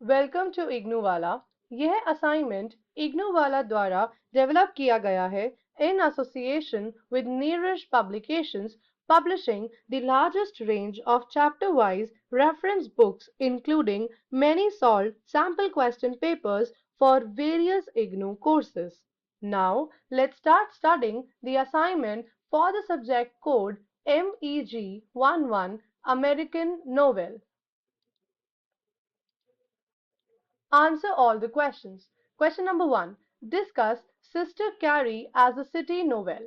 Welcome to IGNOU वाला। यह assignment IGNOU वाला द्वारा डेवलप किया गया है in association with Neeraj Publications, publishing the largest range of chapter-wise reference books, including many solved sample question papers for various IGNOU courses. Now, let's start studying the assignment for the subject code MEG11 American Novel. Answer all the questions. Question number one. Discuss Sister Carrie as a city novel.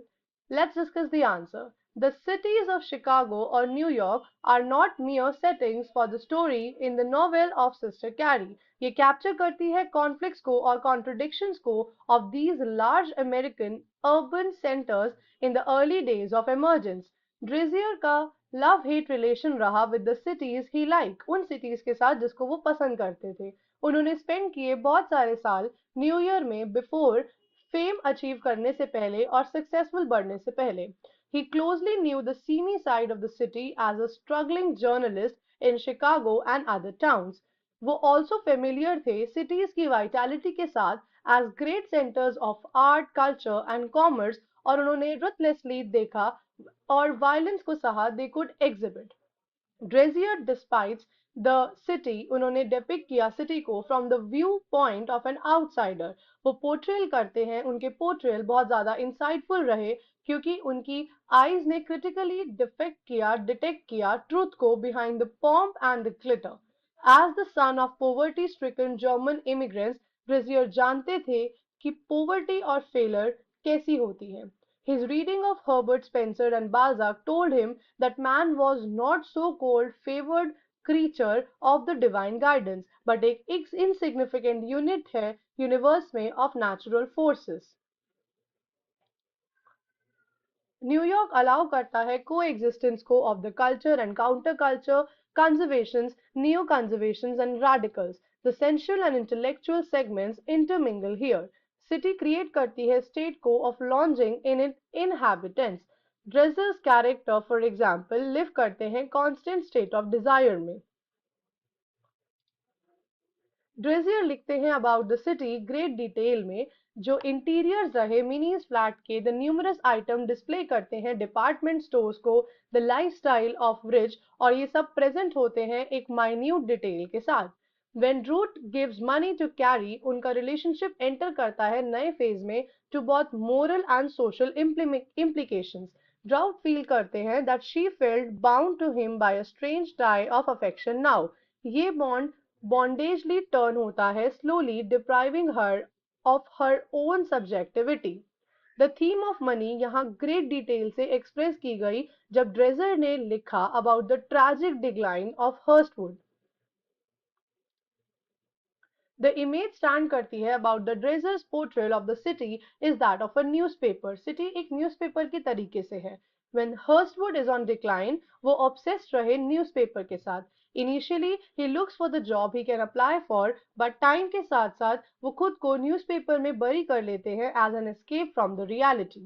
Let's discuss the answer. The cities of Chicago or New York are not mere settings for the story in the novel of Sister Carrie. ये capture करती है conflicts को और contradictions को of these large American urban centers in the early days of emergence. ड्रेजियर का love hate relation रहा with the cities he like, उन cities के साथ जिसको वो पसंद करते थे। उन्होंने स्पेंड किए बहुत सारे साल न्यू ईयर में बिफोर फेम अचीव करने से पहले और सक्सेसफुल बढ़ने से पहले। He closely knew the seamy side of the city as a struggling journalist in Chicago and other towns. वो ऑल्सो फेमिलियर थे सिटीज की वाइटैलिटी के साथ as great centres of art culture and commerce, और उन्होंने रuthlessly देखा और वायलेंस को सहा they could exhibit. Dreiser despised the city, उन्होंने डिपिक्ट किया सिटी को from the view point of an outsider. वो पोर्ट्रेल करते हैं, उनके पोर्ट्रेल बहुत ज्यादा इंसाइटफुल रहे क्योंकि उनकी आईज ने क्रिटिकली डिटेक्ट किया ट्रूथ को behind the pomp and the glitter. As the son of poverty stricken German immigrants, ब्रेजियर जानते थे कि पोवर्टी और फेलर कैसी होती है। His reading of Herbert Spencer and Balzac told him that man was not so-called favored creature of the divine guidance, but एक insignificant unit है universe में of natural forces. New York allow करता है को एग्जिस्टेंस को of the culture and counter culture, conservations, neo conservations and radicals. The sensual and intellectual segments intermingle here. City create करती है state को of lodging in in inhabitants. Dredgers character for example live करते हैं constant state of desire में। ड्रेजियर लिखते हैं about the city great detail में। जो इंटीरियर्स रहे मिनीज फ्लैट के, द न्यूमरस आइटम डिस्प्ले करते हैं डिपार्टमेंट स्टोर्स को, द लाइफस्टाइल ऑफ रिच, और ये सब प्रेजेंट होते हैं एक माइन्यूट डिटेल के साथ। When Drouet gives money to Carrie, उनका रिलेशनशिप एंटर करता है नए फेज में टू बहुत moral and social implications. Drouet feel करते हैं that she felt bound to him by a strange tie of affection now. ये बॉन्ड bondagely turn होता है slowly depriving her of her own subjectivity. The theme of money यहाँ great detail से express की गई जब ड्रेजर ने लिखा about the tragic decline of Hurstwood. The image stand करती है about the Drazer's portrayal of the city is that of a newspaper. City एक newspaper की तरीके से है। When Hurstwood is on decline, वो obsessed रहे newspaper के साथ। Initially, he looks for the job he can apply for, but time के साथ साथ वो खुद को newspaper में बरी कर लेते हैं as an escape from the reality.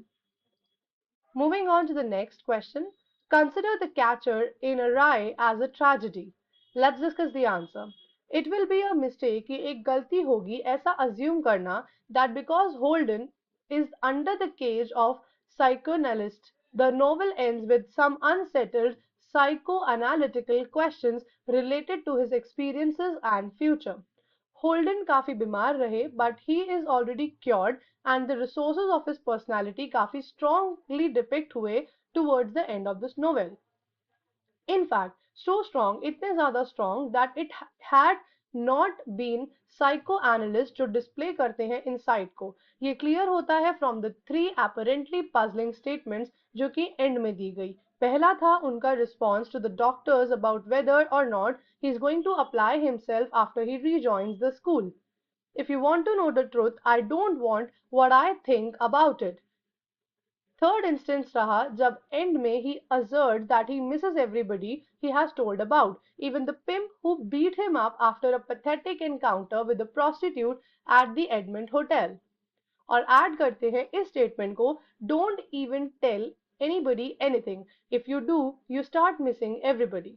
Moving on to the next question. Consider the catcher in a rye as a tragedy. Let's discuss the answer. It will be a mistake कि एक गलती होगी ऐसा assume करना that because Holden is under the cage of psychoanalyst, the novel ends with some unsettled psychoanalytical questions related to his experiences and future. Holden काफी बीमार रहे but he is already cured and the resources of his personality काफी strongly depict हुए towards the end of this novel. In fact, so strong, इतने ज़्यादा strong that it had not been psychoanalysts जो display करते हैं insight को। ये clear होता है from the three apparently puzzling statements जो कि end में दी गई। पहला था उनका response to the doctors about whether or not he is going to apply himself after he rejoins the school. If you want to know the truth, I don't want what I think about it. Third instance रहा जब end में he asserts that he misses everybody he has told about, even the pimp who beat him up after a pathetic encounter with a prostitute at the Edmond Hotel. और add करते हैं इस statement को, don't even tell anybody anything. If you do, you start missing everybody.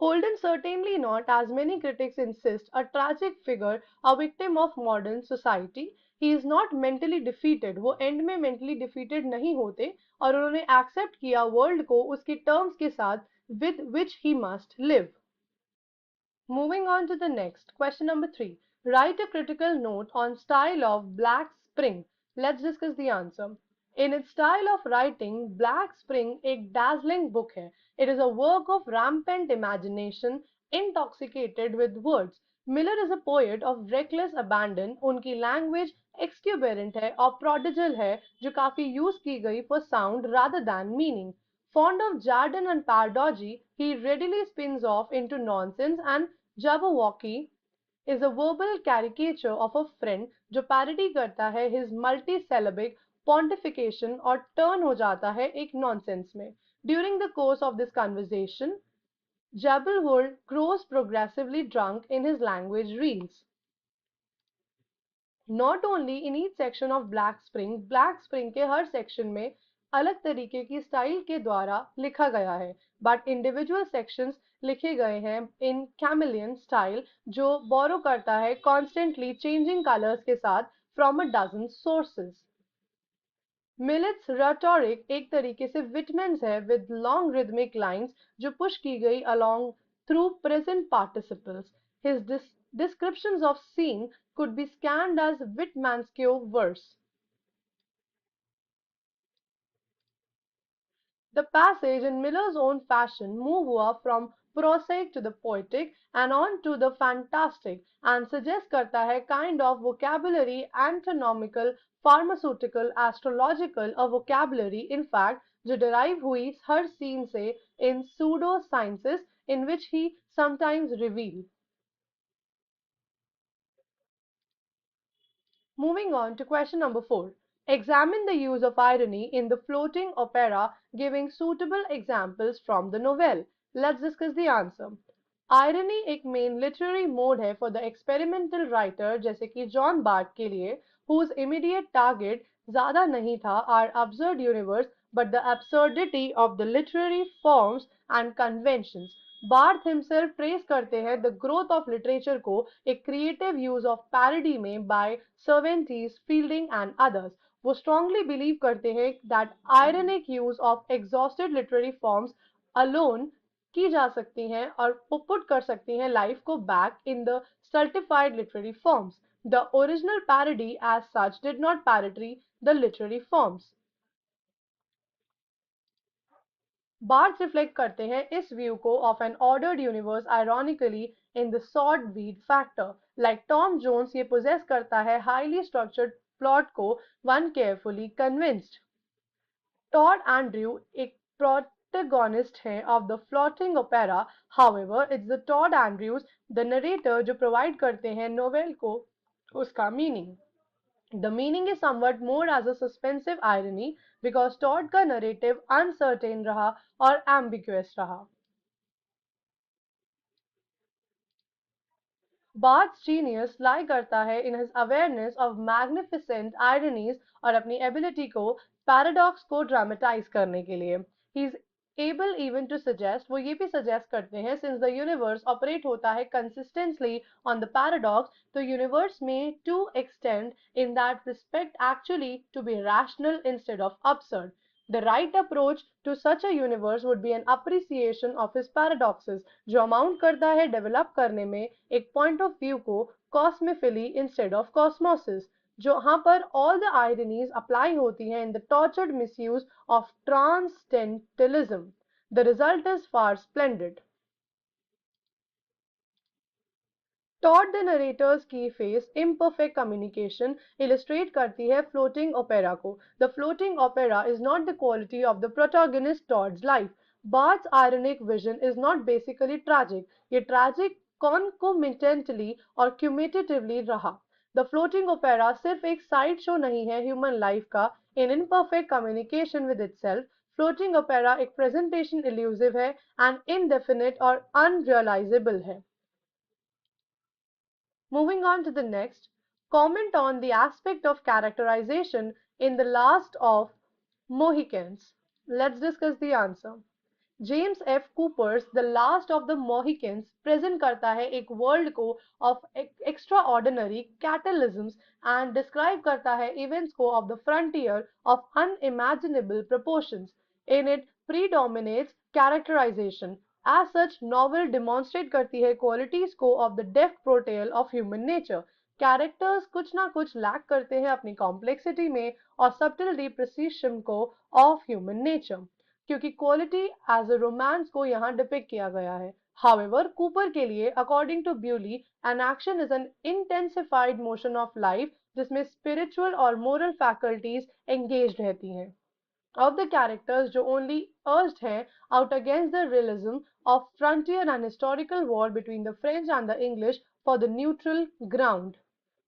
Holden certainly not, as many critics insist, a tragic figure, a victim of modern society. He is not mentally defeated. वो and में mentally defeated नहीं होते और उन्होंने accept किया world को उसकी terms के साथ with which he must live. Moving on to the next, question number 3. Write a critical note on style of Black Spring. Let's discuss the answer. In its style of writing, Black Spring एक dazzling book है. It is a work of rampant imagination, intoxicated with words. Miller is a poet of reckless abandon. उनकी language exuberant है और prodigal है जो काफी use की गई for sound rather than meaning. Fond of jargon and pedagogy, he readily spins off into nonsense and Jabberwocky is a verbal caricature of a friend जो parody करता है his multisyllabic pontification और turn हो जाता है एक nonsense में. During the course of this conversation, Jabberwold grows progressively drunk in his language reels. Not only in each section of Black Spring के हर section में अलग तरीके की स्टाइल के द्वारा लिखा गया है, but individual sections लिखे गए हैं in chameleon style जो borrow करता है constantly changing colors के साथ from a dozen sources. Millet's rhetoric एक तरीके से Whitman's है with long rhythmic lines जो push की गई along through present participles. His descriptions of scene could be scanned as Whitmansque verse. The passage in Miller's own fashion move from prosaic to the poetic and on to the fantastic and suggest करता है kind of vocabulary anatomical, pharmaceutical, astrological, a vocabulary in fact जो derive हुई हर scene से in pseudo sciences in which he sometimes reveal. Moving on to question number 4. Examine the use of irony in the floating opera, giving suitable examples from the novel. Let's discuss the answer. Irony एक main literary mode है for the experimental writer जैसे कि John BART के लिए whose immediate target ज़्यादा नहीं था our absurd universe but the absurdity of the literary forms and conventions. Barth himself trace करते हैं द ग्रोथ ऑफ लिटरेचर को एक क्रिएटिव यूज ऑफ पैरोडी में by Cervantes Fielding and others. वो strongly believe करते हैं that ironic use of exhausted literary forms alone की जा सकती हैं और पुट कर सकती हैं लाइफ को back in the certified literary forms. The original parody as such did not parody the literary forms. Bards reflect करते हैं इस view को of an ordered universe ironically in the sod weed factor. Like Tom Jones ये possess करता है highly structured plot को one carefully convinced. Todd Andrew एक protagonist है of the floating opera. However, it's the Todd Andrews, the narrator जो provide करते हैं novel को उसका meaning. The meaning is somewhat more as a suspensive irony because Todd का narrative uncertain रहा और ambiguous रहा. Barth's genius lie करता है in his awareness of magnificent ironies और अपनी ability को paradox को dramatize करने के लिए. He is able even to suggest, वो ये भी suggest करते हैं since the universe operate होता है consistently on the paradox, तो universe में to extend in that respect actually to be rational instead of absurd. The right approach to such a universe would be an appreciation of his paradoxes जो amount करता है develop करने में एक point of view को cosmophily instead of cosmosis जहाँ पर all the ironies apply होती हैं in the tortured misuse of transcendentalism. The result is far splendid. Taught the narrator's key face imperfect communication illustrate करती है floating opera को. The floating opera is not the quality of the protagonist Todd's life. Bart's ironic vision is not basically tragic. ये tragic concomitantly और cumulatively रहा. The floating opera सिर्फ एक side show नहीं है human life का in imperfect communication with itself. Floating opera एक presentation elusive है and indefinite और unrealizable है. Moving on to the next, comment on the aspect of characterization in The Last of Mohicans. Let's discuss the answer. James F Cooper's the last of the Mohicans present करता है एक world को of extraordinary cataclysms and describe करता है events को of the frontier of unimaginable proportions. In it predominates characterization. As such, novel demonstrate करती है qualities को of the deft portrayal of human nature. Characters कुछ ना कुछ लैक करते हैं अपनी कॉम्प्लेक्सिटी में और सब्टिल डिप्रिसिएशन को ऑफ ह्यूमन नेचर, क्योंकि क्वालिटी एज अ रोमांस को यहाँ डिपिक्ट किया गया है। हाउएवर कूपर के लिए according to Bewley an action is an intensified motion of life जिसमें स्पिरिचुअल और मोरल फैकल्टीज एंगेज रहती हैं। Of the characters जो only urged हैं out against the realism of frontier and historical war between the French and the English for the neutral ground.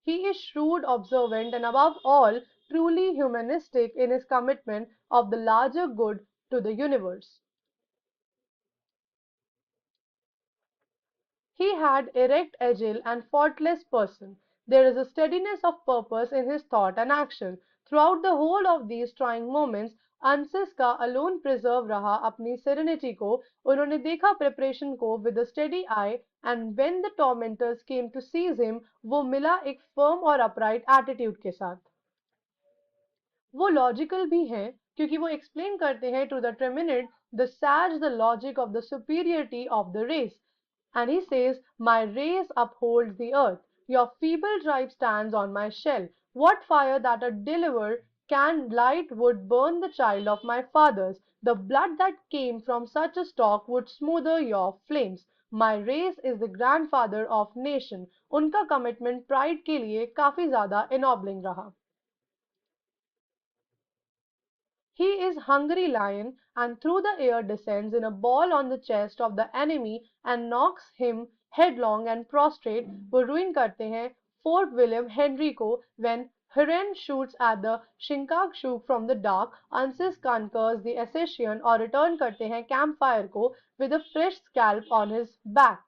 He is shrewd, observant, and above all, truly humanistic in his commitment of the larger good to the universe. He had erect, agile, and faultless person. There is a steadiness of purpose in his thought and action. Throughout the whole of these trying moments, अंसिस का alone preserve रहा अपनी serenity को। उन्होंने देखा preparation को with a steady eye and when the tormentors came to seize him वो मिला एक फर्म और अपराइट एटीट्यूड के साथ। वो लॉजिकल भी हैं क्योंकि वो एक्सप्लेन करते हैं to the Tamenund the sage the logic of the superiority of the race. And he says, my race upholds the earth. Your feeble tribe stands on my shell. What fire that a deliver can light would burn the child of my fathers. The blood that came from such a stock would smother your flames. My race is the grandfather of nation. उनका commitment pride के लिए काफी ज्यादा इनॉबलिंग रहा। He is hungry lion and through the air descends in a ball on the chest of the enemy and knocks him headlong and prostrate. वो ruin करते हैं Fort William Henry को when Hiren shoots at the Shinkakshook from the dark. Ansis conquers the Accession और return करते हैं campfire को with a fresh scalp on his back.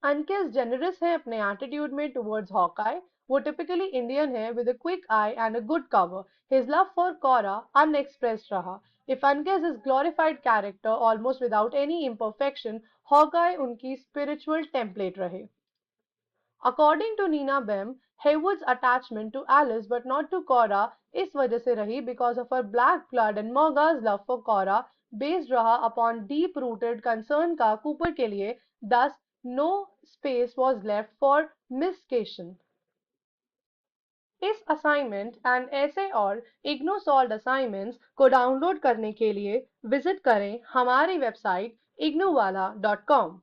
Uncas generous है अपने एटीट्यूड में टुवर्ड्स हॉकाई। वो टिपिकली इंडियन है with a quick eye and a good cover. His love for Cora unexpressed रहा। If Uncas is glorified character almost without any imperfection, Hawkeye उनकी spiritual template रहे। According to Nina Bem, Haywood's attachment to Alice but not to Cora इस वजह से रही because of her black blood and Morga's love for Cora based रहा upon deep-rooted concern का Cooper के लिए, thus no space was left for miscation. इस assignment and ऐसे और इग्नो सॉल्व्ड असाइनमेंट्स को डाउनलोड करने के लिए विजिट करें हमारी वेबसाइट ignowala.com।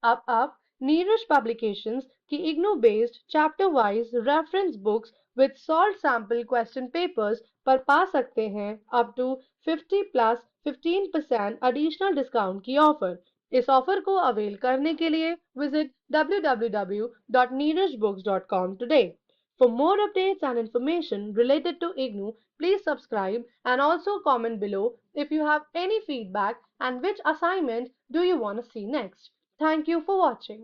अब आप नीरज पब्लिकेशंस की IGNOU based chapter wise reference books with solve sample question papers पर पा सकते हैं up to 50 plus 15% additional discount की ऑफर। इस ऑफर को अवेल करने के लिए visit www.neerajbooks.com today. For more updates and information related to IGNU, please subscribe and also comment below if you have any feedback and which assignment do you want to see next. Thank you for watching.